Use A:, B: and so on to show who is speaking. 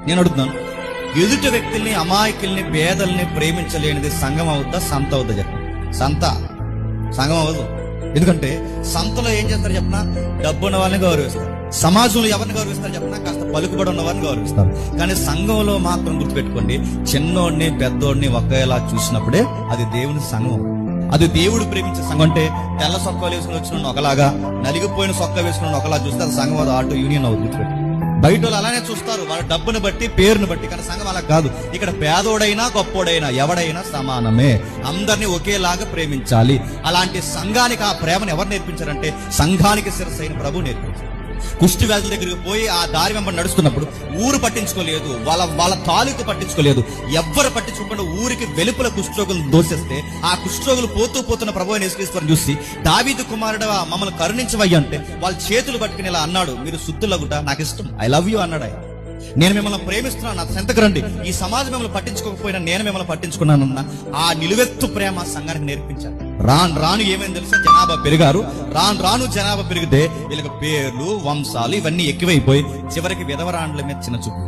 A: నేను అడుగుతున్నాను, ఎదుటి వ్యక్తుల్ని, అమాయకుల్ని, పేదల్ని ప్రేమించలేనిది సంఘం అవుద్దా, సంత అవుద్దా? చెప్పండి. సంఘం అవ్వదు. ఎందుకంటే సంతలో ఏం చేస్తారు చెప్పినా, డబ్బు ఉన్న వాళ్ళని గౌరవిస్తారు. సమాజంలో ఎవరిని గౌరవిస్తారు చెప్పినా, కాస్త పలుకుబడి ఉన్న వారిని గౌరవిస్తారు. కానీ సంఘంలో మాత్రం గుర్తుపెట్టుకోండి, చిన్నోడిని పెద్దోడిని ఒకేలా చూసినప్పుడే అది దేవుని సంఘం. అది దేవుడు ప్రేమించే సంఘం. అంటే తెల్ల సొక్కాలు వేసుకుని వచ్చిన ఒకలాగా, నలిగిపోయిన సొక్క వేసుకున్న ఒకలా చూస్తే అది సంఘం, అది ఆటో యూనియన్ అవుతుంది. గుర్తుపెట్టు. బయట వాళ్ళు అలానే చూస్తారు, వాళ్ళ డబ్బును బట్టి, పేరును బట్టి. కానీ సంఘం అలా కాదు. ఇక్కడ పేదోడైనా గొప్పోడైనా ఎవడైనా సమానమే, అందరినీ ఒకేలాగా ప్రేమించాలి. అలాంటి సంఘానికి ఆ ప్రేమను ఎవరు నేర్పించారంటే సంఘానికి శిరసైన ప్రభు నేర్పించారు. కుష్టి వ్యాధుల దగ్గరికి పోయి ఆ దారి వెంబడి నడుస్తున్నప్పుడు ఊరు పట్టించుకోలేదు, వాళ్ళ తాలూకు పట్టించుకోలేదు, ఎవ్వరు పట్టించుకోకుండా ఊరికి వెలుపల కుష్ఠరోగులు దోసేస్తే ఆ కుష్ఠరోగులు పోతున్న ప్రభువైన యేసుక్రీస్తుని చూసి, దావీదు కుమారుడు మమ్మల్ని కరుణించవయ్య అంటే వాళ్ళ చేతులు పట్టుకుని ఇలా అన్నాడు, మీరు సుత్తులగుట నాకు ఇష్టం, ఐ లవ్ యూ అన్నాడు ఆయన. నేను మిమ్మల్ని ప్రేమిస్తున్నాను, నా చెంతకు రండి. ఈ సమాజం మిమ్మల్ని పట్టించుకోకపోయినా నేను మిమ్మల్ని పట్టించుకున్నానన్న ఆ నిలువెత్తు ప్రేమ సంఘానికి నేర్పించాను. రాను ఏమైంది తెలుసా, జనాభా పెరిగారు. రాను జనాభా పెరిగితే వీళ్ళకి పేర్లు, వంశాలు ఇవన్నీ ఎక్కువైపోయి చివరికి విధవరాండ్ల మీద చిన్న చూపు.